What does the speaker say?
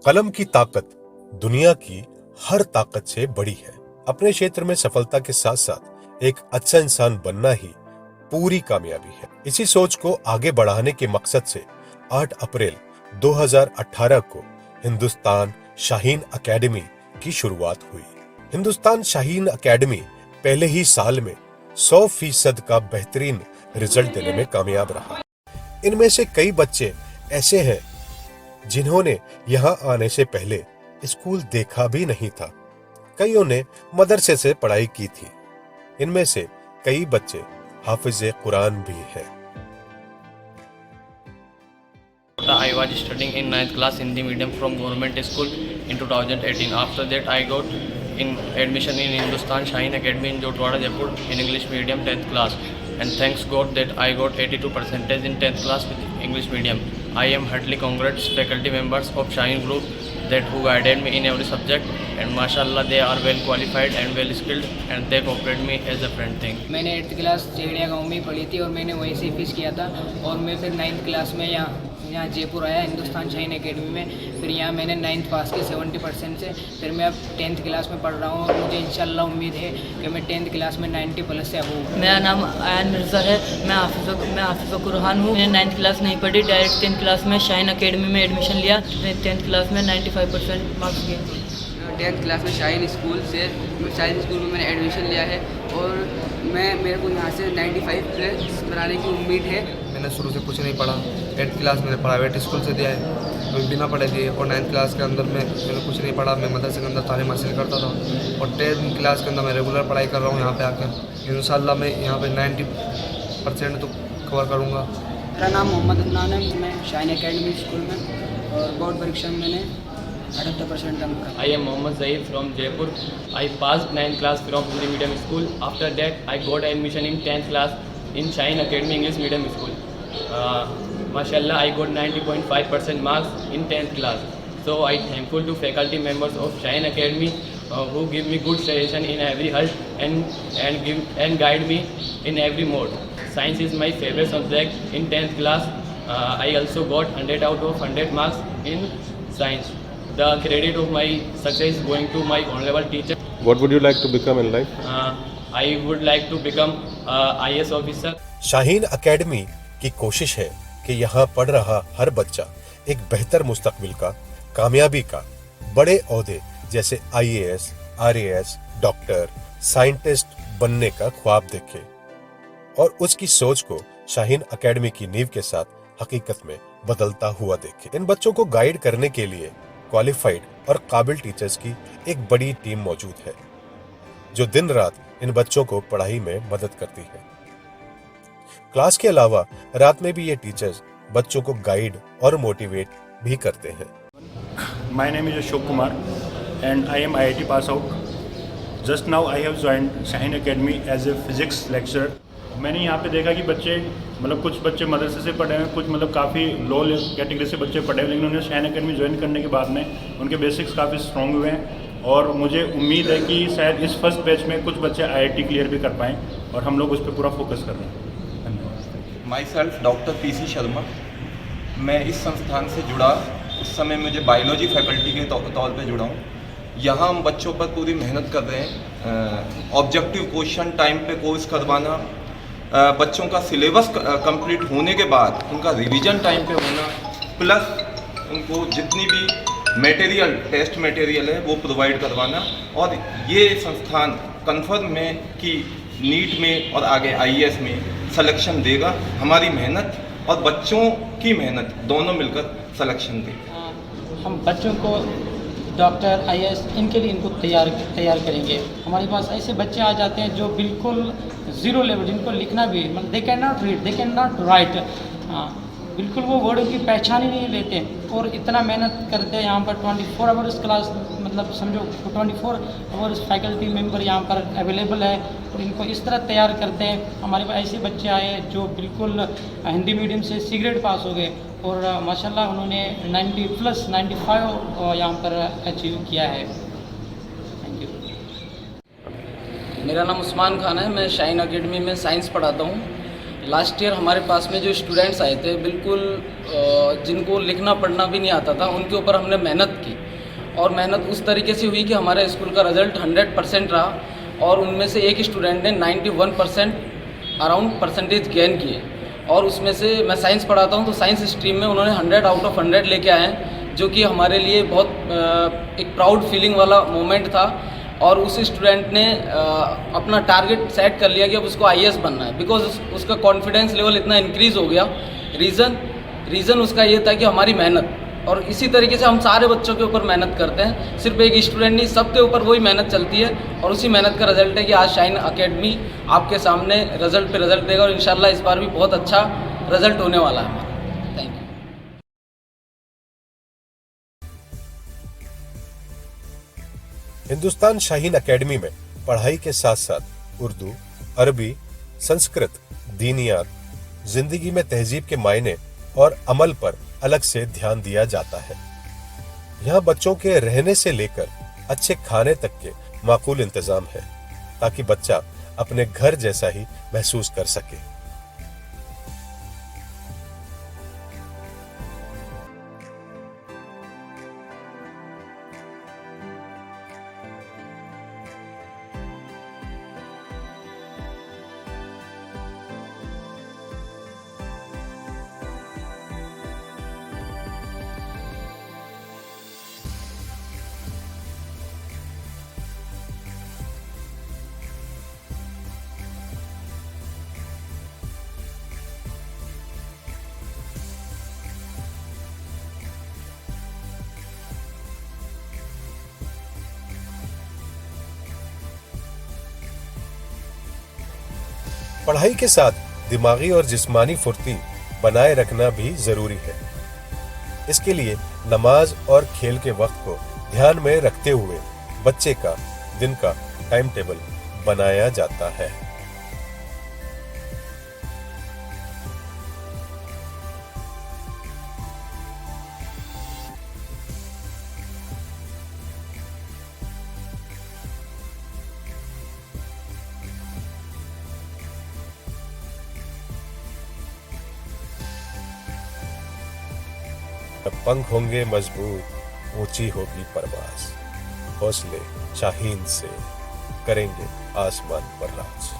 कलम की ताकत दुनिया की हर ताकत से बड़ी है। अपने क्षेत्र में सफलता के साथ साथ एक अच्छा इंसान बनना ही पूरी कामयाबी है। इसी सोच को आगे बढ़ाने के मकसद से 8 अप्रैल 2018 को हिंदुस्तान शाहीन अकेडमी की शुरुआत हुई। हिंदुस्तान शाहीन अकेडमी पहले ही साल में 100% का बेहतरीन रिजल्ट देने में कामयाब रहा। इनमें से कई बच्चे ऐसे हैं जिन्होंने यहाँ आने से पहले स्कूल देखा भी नहीं था। कईयों ने मदरसे से पढ़ाई की थी। इनमें से कई बच्चे हाफिज़े कुरान भी हैं। I was studying in 9th class Hindi medium from government school in 2018. After that, I got in admission in Hindustan Shaheen Academy in Jotwada, Jaipur in English medium 10th class. And thanks God that I got 82% in 10th class with English medium. I am heartily congrats faculty members of Shaheen Group that who guided me in every subject, and mashallah they are well qualified and well skilled and they cooperate me as a friend thing. मैंने 8th class चेड़िया गांव में ही पढ़ी थी और मैंने वहीं से fish किया था और मैं फिर 9th क्लास में यहाँ जयपुर आया हिंदुस्तान शाहीन एकेडमी में। फिर यहाँ मैंने 9th पास की 70% से। फिर मैं अब 10th क्लास में पढ़ रहा हूँ और मुझे इंशाल्लाह उम्मीद है कि मैं 10th क्लास में 90+ से अब हूँ। मेरा नाम आयन मिर्ज़ा है। मैं हाफिज़ कुरान हूँ। मैंने 9th क्लास नहीं पढ़ी, डायरेक्ट 10th क्लास में शाहीन एकेडमी में एडमिशन लिया। मैं 10th क्लास में 95% मार्क्स लिए। 10th क्लास में शाहीन स्कूल में मैंने एडमिशन लिया है और मेरे को यहाँ से 95+ बनाने की उम्मीद है। मैंने शुरू से कुछ नहीं पढ़ा। 8th क्लास मैंने प्राइवेट स्कूल से दिया है, बिना पढ़े दिए। और 9th क्लास के अंदर मैंने कुछ नहीं पढ़ा। मैं मदरसे के अंदर तालीम हासिल करता था और 10th क्लास के अंदर मैं रेगुलर पढ़ाई कर रहा हूँ यहाँ पे आकर। इंशाल्लाह मैं यहाँ पे 90% तो कवर करूँगा। मेरा नाम मोहम्मद अदनान है। मैं शाहीन एकेडमी स्कूल में और बोर्ड परीक्षा में मैंने 78% अंक रखा। I am Mohammad Zaid from Jaipur. I passed 9th class from Hindi medium school. After that, I got admission in 10th class in Shaheen Academy English medium school. Mashallah, I got 90.5% marks in 10th class. So I thankful to faculty members of Shaheen Academy who give me good suggestion in every halt and guide me in every mode. Science is my favorite subject in 10th class. I also got 100 out of 100 marks in science. The credit of my success is going to my honorable teacher. What would you like to become in life? I would like to become IAS officer. Shaheen academy की कोशिश है कि यहाँ पढ़ रहा हर बच्चा एक बेहतर मुस्तकबिल का, कामयाबी का, बड़े ओहदे जैसे IAS, RAS, डॉक्टर, साइंटिस्ट बनने का ख्वाब देखे और उसकी सोच को शाहीन एकेडमी की नींव के साथ हकीकत में बदलता हुआ देखे। इन बच्चों को गाइड करने के लिए क्वालिफाइड और काबिल टीचर्स की एक बड़ी टीम मौजूद है जो दिन रात इन बच्चों को पढ़ाई में मदद करती है। क्लास के अलावा रात में भी ये टीचर्स बच्चों को गाइड और मोटिवेट भी करते हैं। My name is Ashok Kumar and I am IIT pass out. Just now I have joined Shaheen Academy as a physics lecturer. मैंने यहाँ पे देखा कि बच्चे कुछ बच्चे मदरसे से पढ़े हैं, कुछ काफ़ी लो कैटेगरी से बच्चे पढ़े हैं, लेकिन उन्हें शाहीन एकेडमी ज्वाइन करने के बाद में उनके बेसिक्स काफ़ी स्ट्रॉन्ग हुए हैं और मुझे उम्मीद है कि शायद इस फर्स्ट बैच में कुछ बच्चे IIT क्लियर भी कर पाएँ और हम लोग उस पर पूरा फोकस कर रहे हैं। धन्यवाद। My self doctor PC Sharma. मैं इस संस्थान से जुड़ा उस समय मुझे बायोलॉजी फैकल्टी के तौर पे जुड़ा हूँ। यहाँ हम बच्चों पर पूरी मेहनत कर रहे हैं। ऑब्जेक्टिव क्वेश्चन टाइम पे कोर्स करवाना, बच्चों का सिलेबस कंप्लीट होने के बाद उनका रिवीजन टाइम पे होना, प्लस उनको जितनी भी मटेरियल टेस्ट मटेरियल है वो प्रोवाइड करवाना। और ये संस्थान कंफर्म है कि नीट में और आगे IAS में सिलेक्शन देगा। हमारी मेहनत और बच्चों की मेहनत दोनों मिलकर सिलेक्शन देगा। हम बच्चों को डॉक्टर IAS इनके लिए इनको तैयार करेंगे। हमारे पास ऐसे बच्चे आ जाते हैं जो बिल्कुल ज़ीरो लेवल, जिनको लिखना भी they can not read, they can not right, बिल्कुल वो वर्डों की पहचान ही नहीं लेते और इतना मेहनत करते हैं। यहाँ पर 24 आवर्स क्लास समझो 24 आवर्स फैकल्टी मेंबर यहाँ पर अवेलेबल है और इनको इस तरह तैयार करते हैं। हमारे पास ऐसे बच्चे आए हैं जो बिल्कुल हिंदी मीडियम से C ग्रेड पास हो गए और माशाल्लाह उन्होंने 95 यहाँ पर अचीव किया है। Thank you. मेरा नाम उस्मान खान है। मैं शाहीन एकेडमी में साइंस पढ़ाता हूँ। लास्ट ईयर हमारे पास में जो स्टूडेंट्स आए थे बिल्कुल जिनको लिखना पढ़ना भी नहीं आता था, उनके ऊपर हमने मेहनत की और मेहनत उस तरीके से हुई कि हमारे स्कूल का रिज़ल्ट 100% रहा और उनमें से एक स्टूडेंट ने 91% अराउंड परसेंटेज गेन किए। और उसमें से मैं साइंस पढ़ाता हूँ तो साइंस स्ट्रीम में उन्होंने 100 आउट ऑफ 100 लेके आए हैं, जो कि हमारे लिए बहुत एक प्राउड फीलिंग वाला मोमेंट था। और उस स्टूडेंट ने अपना टारगेट सेट कर लिया कि अब उसको आईएएस बनना है, बिकॉज उसका कॉन्फिडेंस लेवल इतना इंक्रीज़ हो गया। रीज़न उसका ये था कि हमारी मेहनत, और इसी तरीके से हम सारे बच्चों के ऊपर मेहनत करते हैं, सिर्फ एक स्टूडेंट नहीं, सबके ऊपर वही मेहनत चलती है और उसी मेहनत का रिजल्ट है कि आज शाइन एकेडमी आपके सामने रिजल्ट पे रिजल्ट देगा और इंशाल्लाह इस बार भी बहुत अच्छा रिजल्ट होने वाला है हमारा। Thank you. Hindustan Shaheen academy में पढ़ाई के साथ साथ उर्दू, अरबी, संस्कृत, दीनियात, जिंदगी में तहजीब के मायने और अमल पर अलग से ध्यान दिया जाता है। यहाँ बच्चों के रहने से लेकर अच्छे खाने तक के माकूल इंतजाम है, ताकि बच्चा अपने घर जैसा ही महसूस कर सके। पढ़ाई के साथ दिमागी और जिस्मानी फुर्ती बनाए रखना भी जरूरी है। इसके लिए नमाज और खेल के वक्त को ध्यान में रखते हुए बच्चे का दिन का टाइम टेबल बनाया जाता है। पंख होंगे मजबूत, ऊंची होगी परवाज, हौसले शाहीन से करेंगे आसमान पर राज।